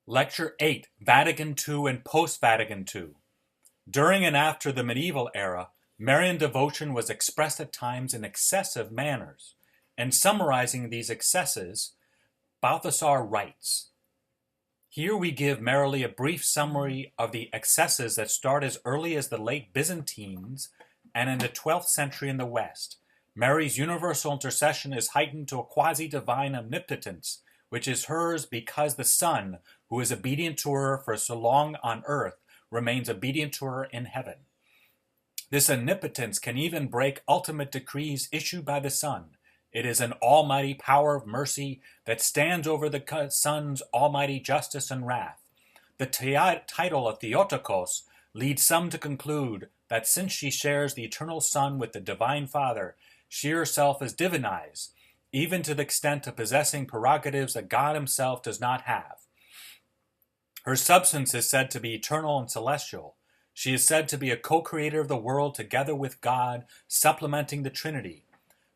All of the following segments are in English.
Lecture 8, Vatican II and Post-Vatican II. During and after the medieval era, Marian devotion was expressed at times in excessive manners, and summarizing these excesses, Balthasar writes, "Here we give merely a brief summary of the excesses that start as early as the late Byzantines and in the 12th century in the West. Mary's universal intercession is heightened to a quasi-divine omnipotence, which is hers because the Son, who is obedient to her for so long on earth, remains obedient to her in heaven. This omnipotence can even break ultimate decrees issued by the Son. It is an almighty power of mercy that stands over the Son's almighty justice and wrath. The title of Theotokos leads some to conclude that since she shares the eternal Son with the Divine Father, she herself is divinized, even to the extent of possessing prerogatives that God himself does not have. Her substance is said to be eternal and celestial. She is said to be a co-creator of the world together with God, supplementing the Trinity.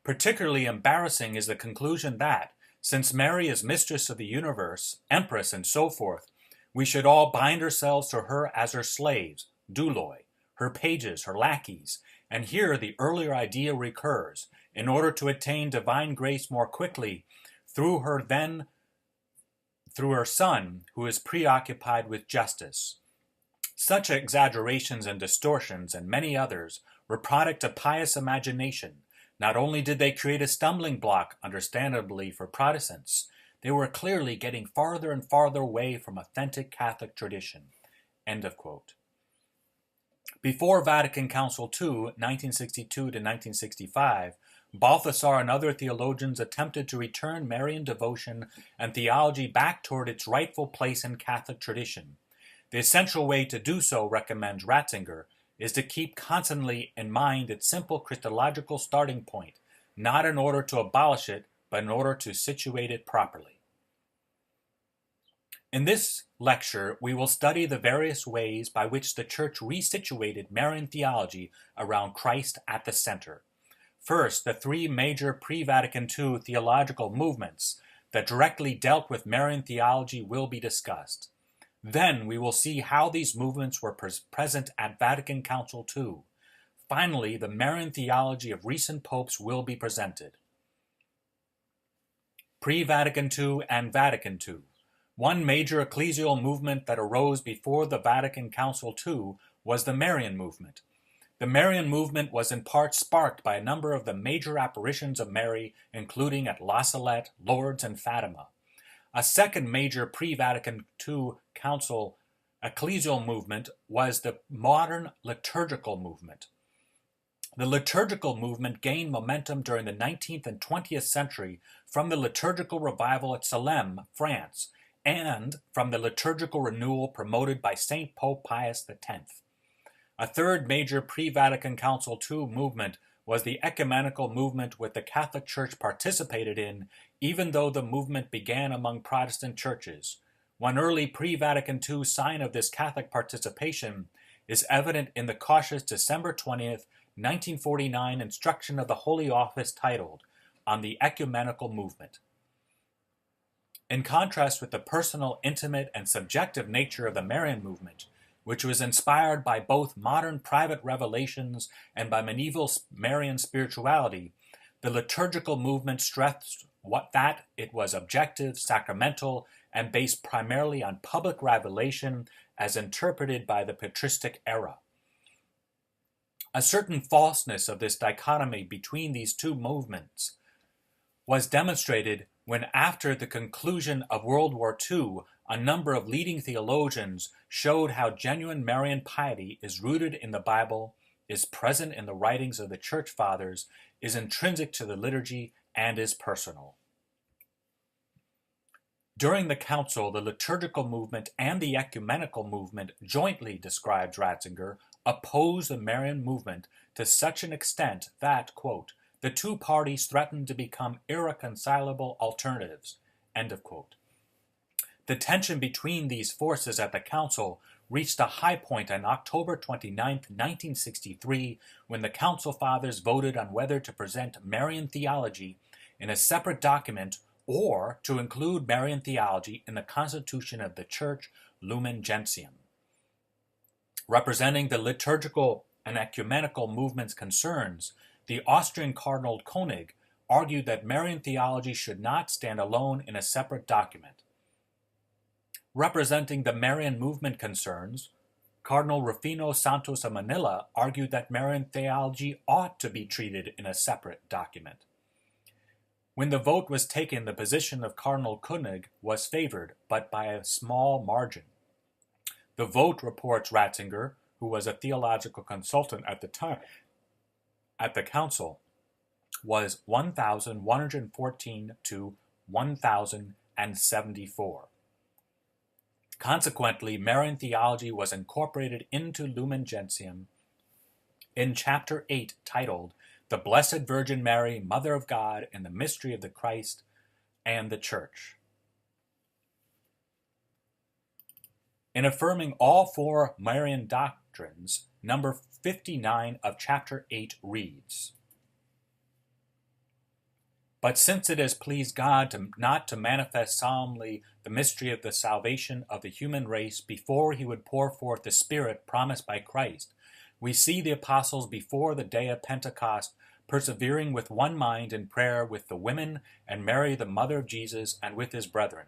Particularly embarrassing is the conclusion that, since Mary is mistress of the universe, empress, and so forth, we should all bind ourselves to her as her slaves, douloi, her pages, her lackeys, and here the earlier idea recurs, in order to attain divine grace more quickly through her Son, who is preoccupied with justice. Such exaggerations and distortions, and many others, were product of pious imagination. Not only did they create a stumbling block, understandably, for Protestants, they were clearly getting farther and farther away from authentic Catholic tradition." End of quote. Before Vatican Council II, 1962 to 1965, Balthasar and other theologians attempted to return Marian devotion and theology back toward its rightful place in Catholic tradition. The essential way to do so, recommends Ratzinger, is to keep constantly in mind its simple Christological starting point, not in order to abolish it, but in order to situate it properly. In this lecture, we will study the various ways by which the Church resituated Marian theology around Christ at the center. First, the three major pre-Vatican II theological movements that directly dealt with Marian theology will be discussed. Then we will see how these movements were present at Vatican Council II. Finally, the Marian theology of recent popes will be presented. Pre-Vatican II and Vatican II. One major ecclesial movement that arose before the Vatican Council II was the Marian movement. The Marian movement was in part sparked by a number of the major apparitions of Mary, including at La Salette, Lourdes, and Fatima. A second major pre-Vatican II Council ecclesial movement was the modern liturgical movement. The liturgical movement gained momentum during the 19th and 20th century from the liturgical revival at Salem, France, and from the liturgical renewal promoted by Saint Pope Pius X. A third major pre-Vatican Council II movement was the ecumenical movement which the Catholic Church participated in, even though the movement began among Protestant churches. One early pre-Vatican II sign of this Catholic participation is evident in the cautious December 20th, 1949 instruction of the Holy Office titled, "On the Ecumenical Movement." In contrast with the personal, intimate, and subjective nature of the Marian movement, which was inspired by both modern private revelations and by medieval Marian spirituality, the liturgical movement stressed that it was objective, sacramental, and based primarily on public revelation as interpreted by the patristic era. A certain falseness of this dichotomy between these two movements was demonstrated when, after the conclusion of World War II, a number of leading theologians showed how genuine Marian piety is rooted in the Bible, is present in the writings of the Church Fathers, is intrinsic to the liturgy, and is personal. During the Council, the liturgical movement and the ecumenical movement jointly, describes Ratzinger, opposed the Marian movement to such an extent that, quote, "the two parties threatened to become irreconcilable alternatives." End of quote. The tension between these forces at the Council reached a high point on October 29, 1963, when the Council Fathers voted on whether to present Marian theology in a separate document or to include Marian theology in the constitution of the Church Lumen Gentium. Representing the liturgical and ecumenical movement's concerns, the Austrian Cardinal Koenig argued that Marian theology should not stand alone in a separate document. Representing the Marian movement concerns, Cardinal Rufino Santos of Manila argued that Marian theology ought to be treated in a separate document. When the vote was taken, the position of Cardinal Koenig was favored, but by a small margin. The vote, reports Ratzinger, who was a theological consultant at the time at the council, was 1,114 to 1,074. Consequently, Marian theology was incorporated into Lumen Gentium in Chapter 8, titled The Blessed Virgin Mary, Mother of God, and the Mystery of the Christ and the Church. In affirming all four Marian doctrines, number 59 of Chapter 8 reads, "But since it has pleased God not to manifest solemnly the mystery of the salvation of the human race before he would pour forth the Spirit promised by Christ, we see the apostles before the day of Pentecost persevering with one mind in prayer with the women and Mary the mother of Jesus and with his brethren.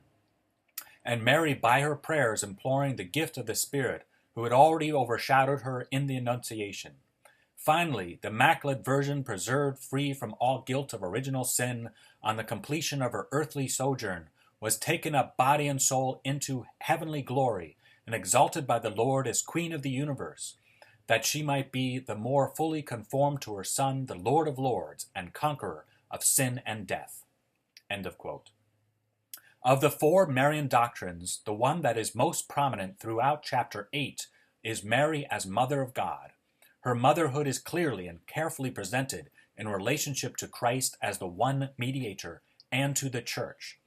And Mary by her prayers imploring the gift of the Spirit, who had already overshadowed her in the Annunciation. Finally, the Immaculate Virgin, preserved free from all guilt of original sin on the completion of her earthly sojourn, was taken up body and soul into heavenly glory and exalted by the Lord as Queen of the universe, that she might be the more fully conformed to her Son, the Lord of lords and conqueror of sin and death." End of quote. Of the four Marian doctrines, the one that is most prominent throughout Chapter 8 is Mary as Mother of God. Her motherhood is clearly and carefully presented in relationship to Christ as the one mediator and to the Church.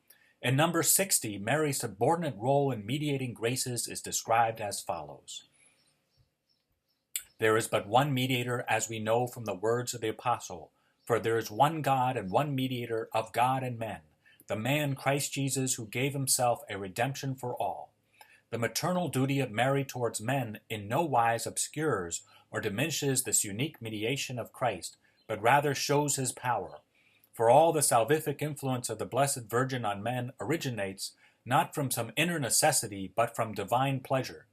In number 60, Mary's subordinate role in mediating graces is described as follows. "There is but one mediator, as we know from the words of the Apostle, for there is one God and one mediator of God and men, the man Christ Jesus, who gave himself a redemption for all." The maternal duty of Mary towards men in no wise obscures or diminishes this unique mediation of Christ, but rather shows his power. For all the salvific influence of the Blessed Virgin on men originates not from some inner necessity, but from divine pleasure.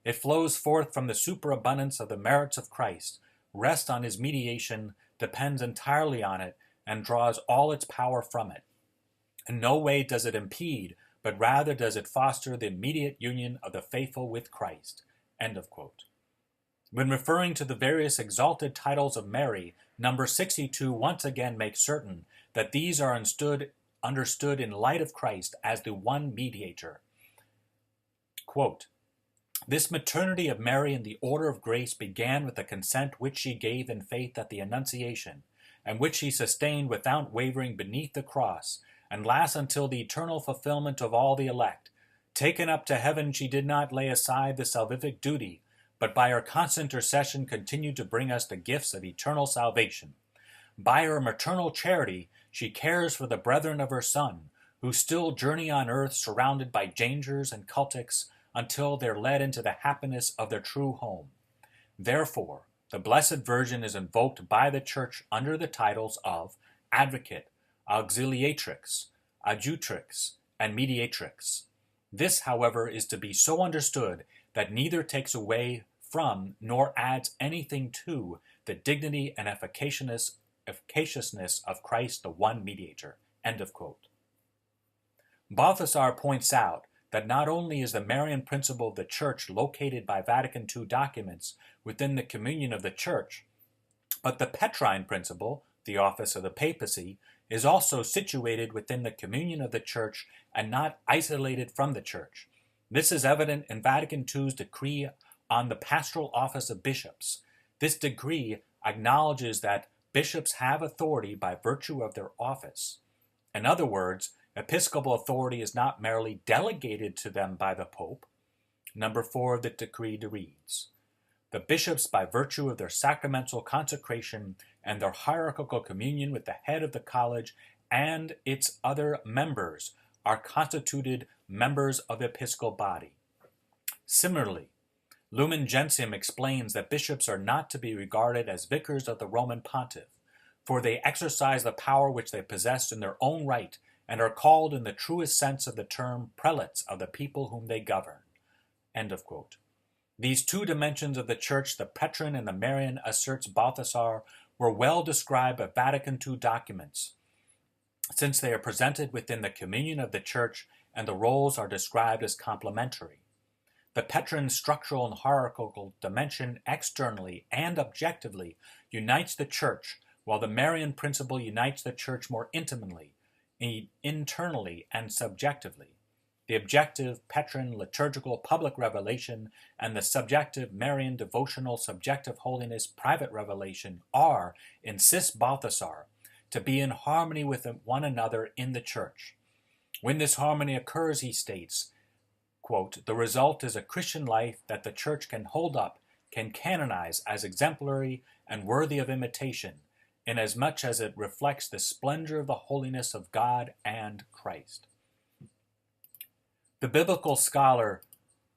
It flows forth from the superabundance of the merits of Christ, rests on his mediation, depends entirely on it, and draws all its power from it. In no way does it impede, but rather does it foster the immediate union of the faithful with Christ. End of quote. When referring to the various exalted titles of Mary, number 62 once again makes certain that these are understood in light of Christ as the one mediator. Quote, "This maternity of Mary in the order of grace began with the consent which she gave in faith at the Annunciation, and which she sustained without wavering beneath the cross, and lasts until the eternal fulfillment of all the elect. Taken up to heaven, she did not lay aside the salvific duty, but by her constant intercession continued to bring us the gifts of eternal salvation. By her maternal charity, she cares for the brethren of her Son, who still journey on earth surrounded by dangers and cultics until they're led into the happiness of their true home. Therefore, the Blessed Virgin is invoked by the Church under the titles of Advocate, Auxiliatrix, Adjutrix, and Mediatrix. This, however, is to be so understood that neither takes away from nor adds anything to the dignity and efficaciousness of Christ, the one mediator." End of quote. Balthasar points out that not only is the Marian principle of the Church located by Vatican II documents within the communion of the Church, but the Petrine principle, the office of the papacy, is also situated within the communion of the Church and not isolated from the Church. This is evident in Vatican II's decree on the pastoral office of bishops. This decree acknowledges that bishops have authority by virtue of their office. In other words, episcopal authority is not merely delegated to them by the Pope. Number 4 of the decree reads, "The bishops, by virtue of their sacramental consecration and their hierarchical communion with the head of the college, and its other members are constituted members of the episcopal body. Similarly, Lumen Gentium explains that bishops are not to be regarded as vicars of the Roman pontiff, for they exercise the power which they possess in their own right, and are called in the truest sense of the term prelates of the people whom they govern. End of quote. These two dimensions of the Church, the Petrine and the Marian, asserts Balthasar, were well described by Vatican II documents, since they are presented within the communion of the Church and the roles are described as complementary. The Petrine structural and hierarchical dimension externally and objectively unites the Church, while the Marian principle unites the Church more intimately, internally and subjectively. The objective Petrine liturgical public revelation and the subjective Marian devotional subjective holiness private revelation are, insists Balthasar, to be in harmony with one another in the Church. When this harmony occurs, he states, quote, the result is a Christian life that the Church can hold up, can canonize as exemplary and worthy of imitation, inasmuch as it reflects the splendor of the holiness of God and Christ. The biblical scholar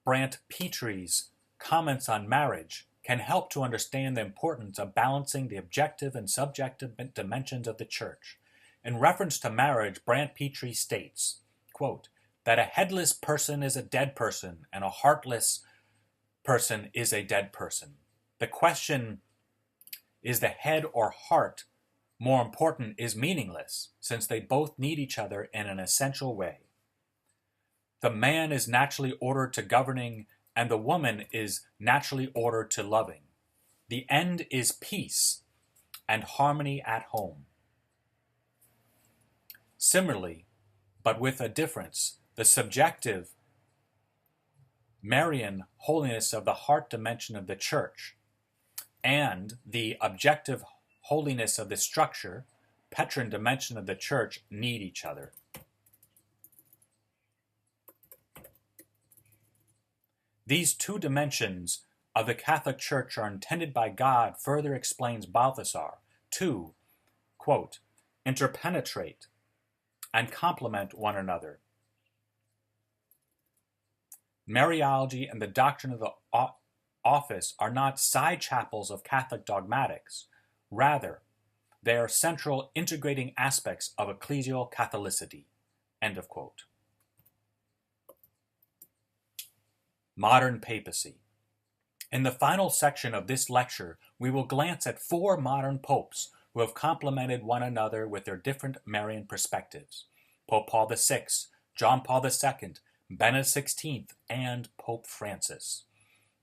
Brant Petre's comments on marriage can help to understand the importance of balancing the objective and subjective dimensions of the Church. In reference to marriage, Brant Petre states, quote, that a headless person is a dead person and a heartless person is a dead person. The question, is the head or heart more important, is meaningless, since they both need each other in an essential way. The man is naturally ordered to governing, and the woman is naturally ordered to loving. The end is peace and harmony at home. Similarly, but with a difference, the subjective Marian holiness of the heart dimension of the Church and the objective holiness of the structure, Petrine dimension of the Church, need each other. These two dimensions of the Catholic Church are intended by God, further explains Balthasar, to, quote, interpenetrate and complement one another. Mariology and the doctrine of the office are not side chapels of Catholic dogmatics. Rather, they are central integrating aspects of ecclesial Catholicity. End of quote. Modern papacy. In the final section of this lecture, we will glance at 4 modern popes who have complemented one another with their different Marian perspectives: Pope Paul VI, John Paul II, Benedict XVI, and Pope Francis.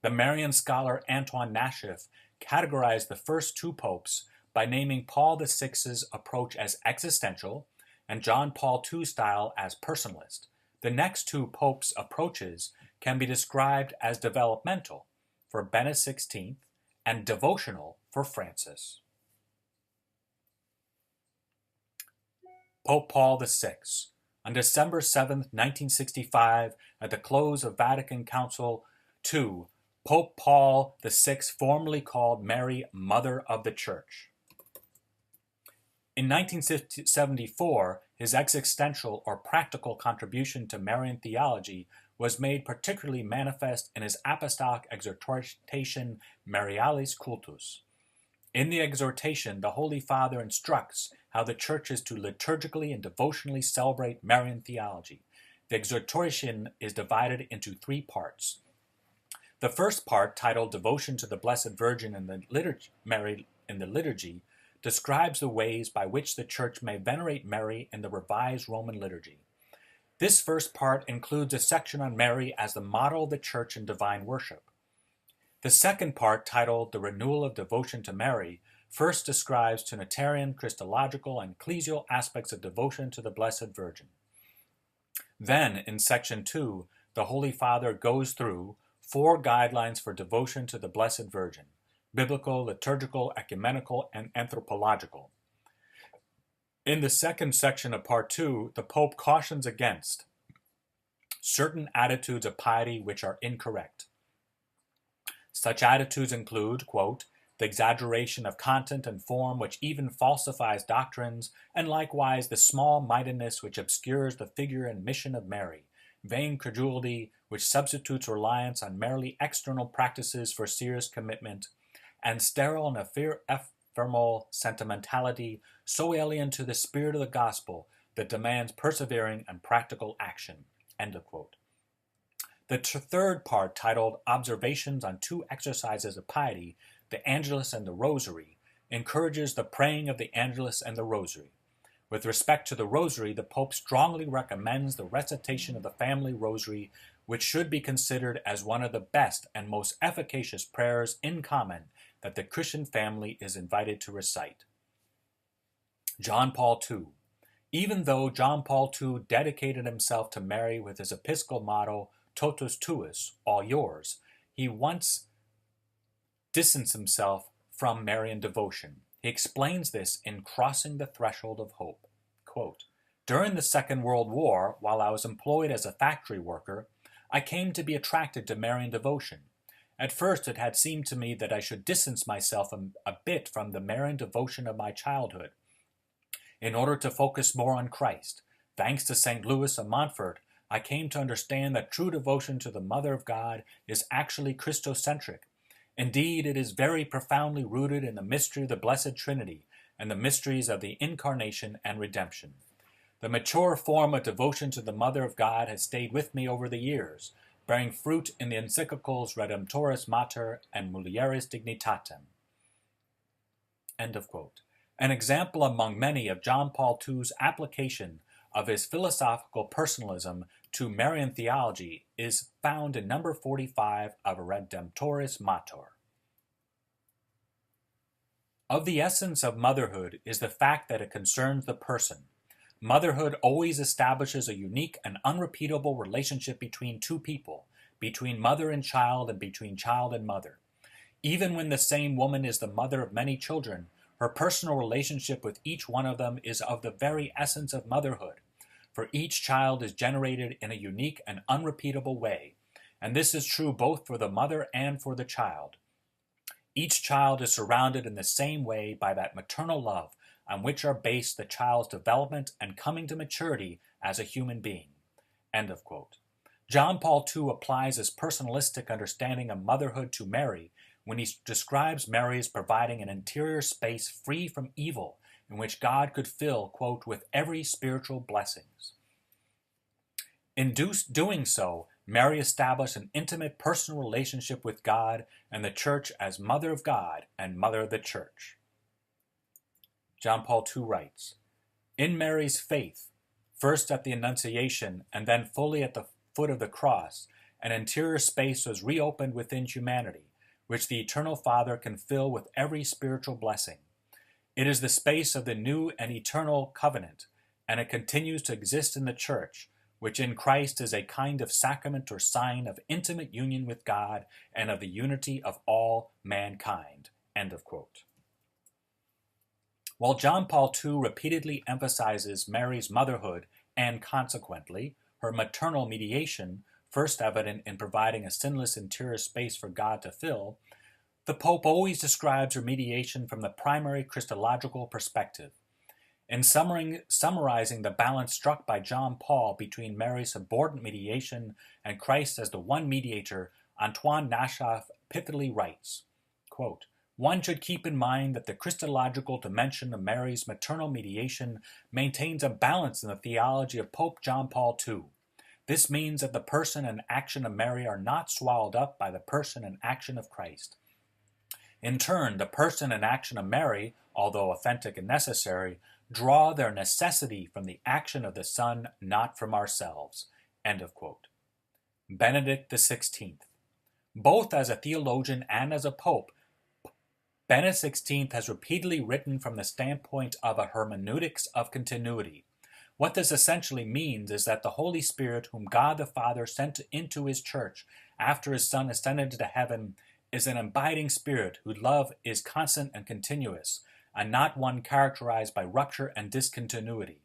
The Marian scholar Antoine Nashif categorized the first 2 popes by naming Paul VI's approach as existential and John Paul II style as personalist. The next 2 popes' approaches can be described as developmental for Benedict XVI and devotional for Francis. Pope Paul VI. On December 7, 1965, at the close of Vatican Council II, Pope Paul VI formally called Mary Mother of the Church. In 1974, his existential or practical contribution to Marian theology was made particularly manifest in his apostolic exhortation Marialis Cultus. In the exhortation, the Holy Father instructs how the Church is to liturgically and devotionally celebrate Marian theology. The exhortation is divided into 3 parts. The first part, titled Devotion to the Blessed Virgin in the Liturgy, describes the ways by which the Church may venerate Mary in the Revised Roman Liturgy. This first part includes a section on Mary as the model of the Church in divine worship. The second part, titled The Renewal of Devotion to Mary, first describes Trinitarian, Christological, and ecclesial aspects of devotion to the Blessed Virgin. Then, in section 2, the Holy Father goes through 4 guidelines for devotion to the Blessed Virgin: biblical, liturgical, ecumenical, and anthropological. In the second section of part 2, the Pope cautions against certain attitudes of piety which are incorrect. Such attitudes include, quote, the exaggeration of content and form which even falsifies doctrines, and likewise the small-mindedness which obscures the figure and mission of Mary, vain credulity which substitutes reliance on merely external practices for serious commitment, and sterile and ephemeral sentimentality so alien to the spirit of the gospel that demands persevering and practical action." End of quote. The third part, titled Observations on Two Exercises of Piety, the Angelus and the Rosary, encourages the praying of the Angelus and the Rosary. With respect to the Rosary, the Pope strongly recommends the recitation of the family Rosary, which should be considered as one of the best and most efficacious prayers in common that the Christian family is invited to recite. John Paul II. Even though John Paul II dedicated himself to Mary with his episcopal motto, Totus Tuus, all yours, he once distanced himself from Marian devotion. He explains this in Crossing the Threshold of Hope. Quote, "During the Second World War, while I was employed as a factory worker, I came to be attracted to Marian devotion. At first it had seemed to me that I should distance myself a bit from the Marian devotion of my childhood, in order to focus more on Christ. Thanks to St. Louis of Montfort, I came to understand that true devotion to the Mother of God is actually Christocentric. Indeed, it is very profoundly rooted in the mystery of the Blessed Trinity and the mysteries of the Incarnation and Redemption. The mature form of devotion to the Mother of God has stayed with me over the years, bearing fruit in the encyclicals Redemptoris Mater and Mulieris Dignitatem." End of quote. An example among many of John Paul II's application of his philosophical personalism to Marian theology is found in number 45 of Redemptoris Mater. Of the essence of motherhood is the fact that it concerns the person. Motherhood always establishes a unique and unrepeatable relationship between two people, between mother and between child and mother. Even when the same woman is the mother of many children, her personal relationship with each one of them is of the very essence of motherhood, for each child is generated in a unique and unrepeatable way, and this is true both for the mother and for the child. Each child is surrounded in the same way by that maternal love on which are based the child's development and coming to maturity as a human being. End of quote. John Paul II applies his personalistic understanding of motherhood to Mary when he describes Mary as providing an interior space free from evil in which God could fill, quote, with every spiritual blessings. In doing so, Mary established an intimate personal relationship with God and the Church as Mother of God and Mother of the Church. John Paul II writes, "In Mary's faith, first at the Annunciation and then fully at the foot of the cross, an interior space was reopened within humanity, which the Eternal Father can fill with every spiritual blessing. It is the space of the new and eternal covenant, and it continues to exist in the Church, which in Christ is a kind of sacrament or sign of intimate union with God and of the unity of all mankind." End of quote. While John Paul II repeatedly emphasizes Mary's motherhood and, consequently, her maternal mediation, first evident in providing a sinless interior space for God to fill, the Pope always describes her mediation from the primary Christological perspective. In summarizing the balance struck by John Paul between Mary's subordinate mediation and Christ as the one mediator, Antoine Nashoff pithily writes, quote, "One should keep in mind that the Christological dimension of Mary's maternal mediation maintains a balance in the theology of Pope John Paul II. This means that the person and action of Mary are not swallowed up by the person and action of Christ. In turn, the person and action of Mary, although authentic and necessary, draw their necessity from the action of the Son, not from ourselves." End of quote. Benedict XVI. Both as a theologian and as a pope, Benedict XVI has repeatedly written from the standpoint of a hermeneutics of continuity. What this essentially means is that the Holy Spirit, whom God the Father sent into his church after his Son ascended to heaven, is an abiding spirit whose love is constant and continuous, and not one characterized by rupture and discontinuity.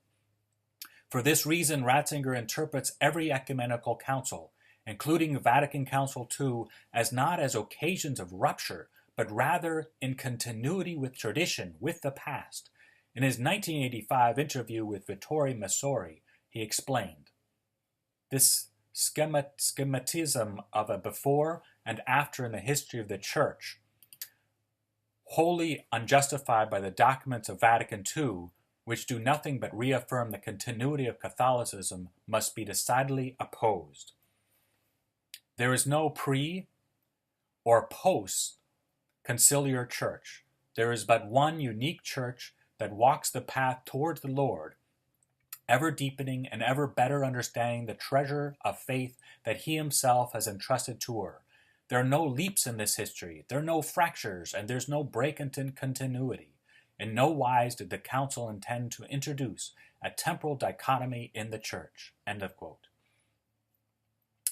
For this reason, Ratzinger interprets every ecumenical council, including Vatican Council II, as not as occasions of rupture, but rather in continuity with tradition, with the past. In his 1985 interview with Vittorio Messori, he explained, "This schematism of a before and after in the history of the Church, wholly unjustified by the documents of Vatican II, which do nothing but reaffirm the continuity of Catholicism, must be decidedly opposed. There is no pre- or post-conciliar church. There is but one unique church that walks the path towards the Lord, ever deepening and ever better understanding the treasure of faith that he himself has entrusted to her. There are no leaps in this history, there are no fractures, and there's no break in continuity. In no wise did the Council intend to introduce a temporal dichotomy in the Church." End of quote.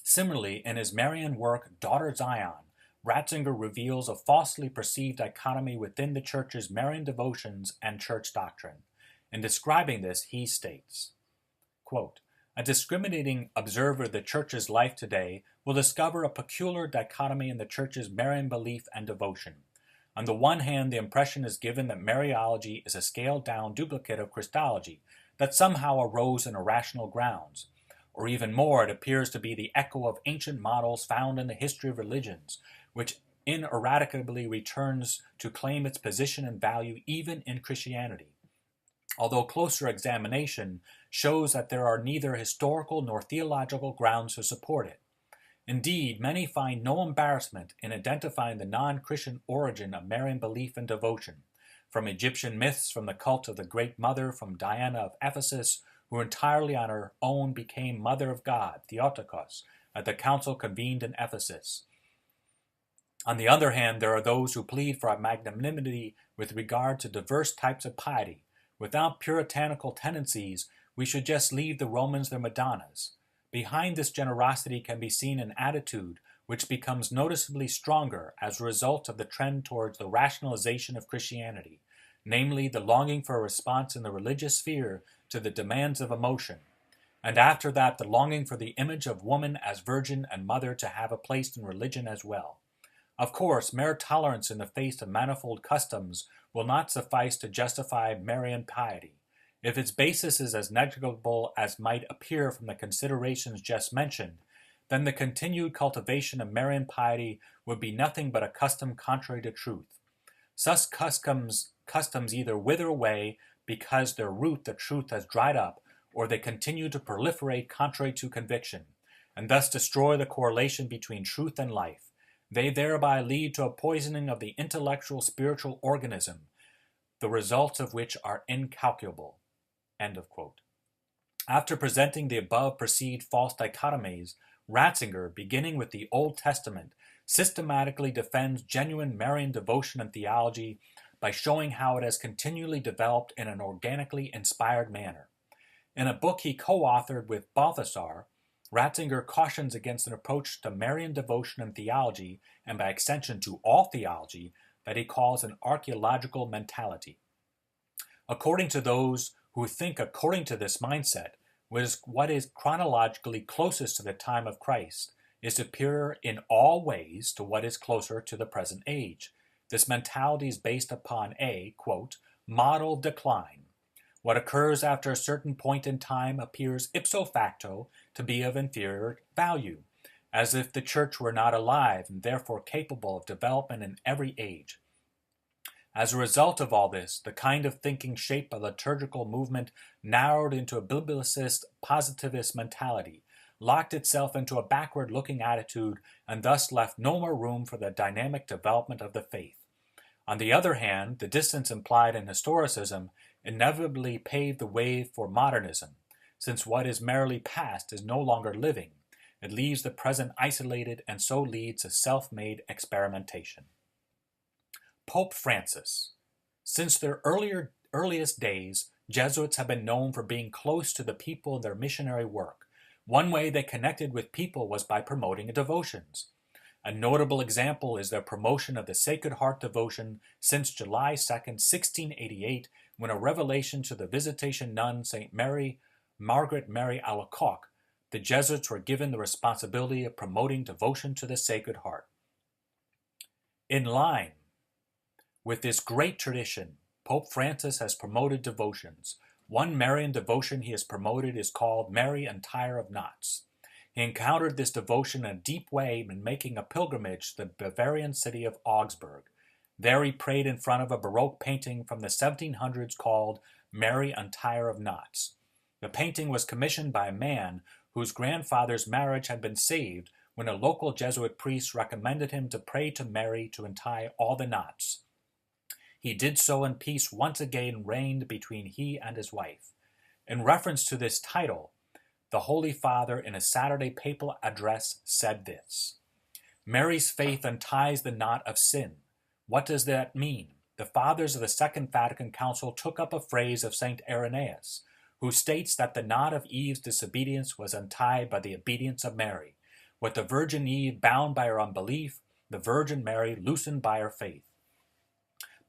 Similarly, in his Marian work, Daughter Zion, Ratzinger reveals a falsely perceived dichotomy within the Church's Marian devotions and Church doctrine. In describing this, he states, quote, "A discriminating observer of the Church's life today will discover a peculiar dichotomy in the Church's Marian belief and devotion. On the one hand, the impression is given that Mariology is a scaled-down duplicate of Christology that somehow arose in irrational grounds. Or even more, it appears to be the echo of ancient models found in the history of religions, which ineradicably returns to claim its position and value even in Christianity. Although closer examination shows that there are neither historical nor theological grounds to support it. Indeed, many find no embarrassment in identifying the non-Christian origin of Marian belief and devotion, from Egyptian myths, from the cult of the Great Mother, from Diana of Ephesus, who entirely on her own became Mother of God, Theotokos, at the council convened in Ephesus. On the other hand, there are those who plead for a magnanimity with regard to diverse types of piety. Without puritanical tendencies, we should just leave the Romans their Madonnas. Behind this generosity can be seen an attitude which becomes noticeably stronger as a result of the trend towards the rationalization of Christianity, namely the longing for a response in the religious sphere to the demands of emotion, and after that the longing for the image of woman as virgin and mother to have a place in religion as well. Of course, mere tolerance in the face of manifold customs will not suffice to justify Marian piety. If its basis is as negligible as might appear from the considerations just mentioned, then the continued cultivation of Marian piety would be nothing but a custom contrary to truth. Such customs either wither away because their root, the truth, has dried up, or they continue to proliferate contrary to conviction, and thus destroy the correlation between truth and life. They thereby lead to a poisoning of the intellectual spiritual organism, the results of which are incalculable." End of quote. After presenting the above perceived false dichotomies, Ratzinger, beginning with the Old Testament, systematically defends genuine Marian devotion and theology by showing how it has continually developed in an organically inspired manner. In a book he co-authored with Balthasar, Ratzinger cautions against an approach to Marian devotion and theology, and by extension to all theology, that he calls an archaeological mentality. According to those who think according to this mindset, what is chronologically closest to the time of Christ is superior in all ways to what is closer to the present age. This mentality is based upon a, quote, model decline. What occurs after a certain point in time appears ipso facto to be of inferior value, as if the Church were not alive and therefore capable of development in every age. As a result of all this, the kind of thinking shaped by the liturgical movement narrowed into a biblicist, positivist mentality, locked itself into a backward-looking attitude, and thus left no more room for the dynamic development of the faith. On the other hand, the distance implied in historicism inevitably paved the way for modernism, since what is merely past is no longer living. It leaves the present isolated and so leads to self-made experimentation. Pope Francis. Since their earliest days, Jesuits have been known for being close to the people in their missionary work. One way they connected with people was by promoting devotions. A notable example is their promotion of the Sacred Heart devotion since July 2nd, 1688, when a revelation to the Visitation nun St. Margaret Mary Alacoque, the Jesuits were given the responsibility of promoting devotion to the Sacred Heart. In line With this great tradition, Pope Francis has promoted devotions. One Marian devotion he has promoted is called Mary Entire of Knots. He encountered this devotion in a deep way in making a pilgrimage to the Bavarian city of Augsburg. There he prayed in front of a Baroque painting from the 1700s called Mary Entire of Knots. The painting was commissioned by a man whose grandfather's marriage had been saved when a local Jesuit priest recommended him to pray to Mary to untie all the knots. He did so, and peace once again reigned between he and his wife. In reference to this title, the Holy Father in a Saturday papal address said this: Mary's faith unties the knot of sin. What does that mean? The fathers of the Second Vatican Council took up a phrase of St. Irenaeus, who states that the knot of Eve's disobedience was untied by the obedience of Mary. With the Virgin Eve bound by her unbelief, the Virgin Mary loosened by her faith.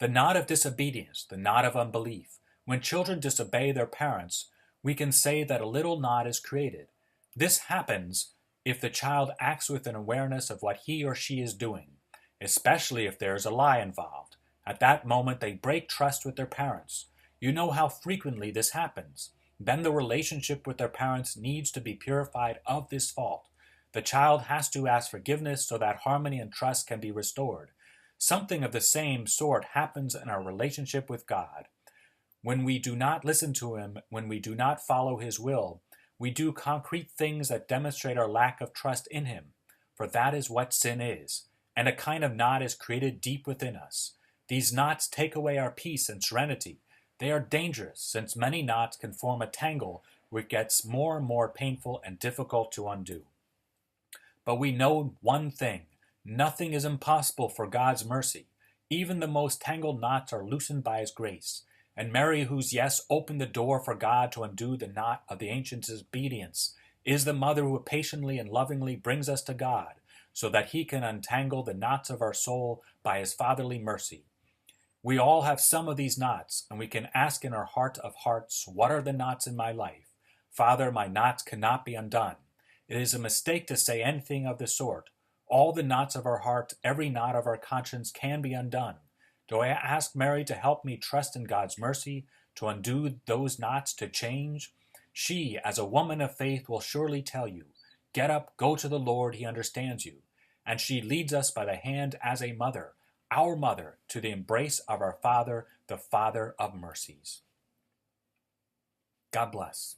The knot of disobedience, the knot of unbelief. When children disobey their parents, we can say that a little knot is created. This happens if the child acts with an awareness of what he or she is doing, especially if there is a lie involved. At that moment, they break trust with their parents. You know how frequently this happens. Then the relationship with their parents needs to be purified of this fault. The child has to ask forgiveness so that harmony and trust can be restored. Something of the same sort happens in our relationship with God. When we do not listen to Him, when we do not follow His will, we do concrete things that demonstrate our lack of trust in Him, for that is what sin is, and a kind of knot is created deep within us. These knots take away our peace and serenity. They are dangerous, since many knots can form a tangle which gets more and more painful and difficult to undo. But we know one thing: nothing is impossible for God's mercy. Even the most tangled knots are loosened by His grace. And Mary, whose yes opened the door for God to undo the knot of the ancient disobedience, is the mother who patiently and lovingly brings us to God, so that He can untangle the knots of our soul by His fatherly mercy. We all have some of these knots, and we can ask in our heart of hearts, what are the knots in my life? Father, my knots cannot be undone. It is a mistake to say anything of the sort. All the knots of our heart, every knot of our conscience can be undone. Do I ask Mary to help me trust in God's mercy, to undo those knots, to change? She, as a woman of faith, will surely tell you, get up, go to the Lord, He understands you. And she leads us by the hand as a mother, our mother, to the embrace of our Father, the Father of mercies. God bless.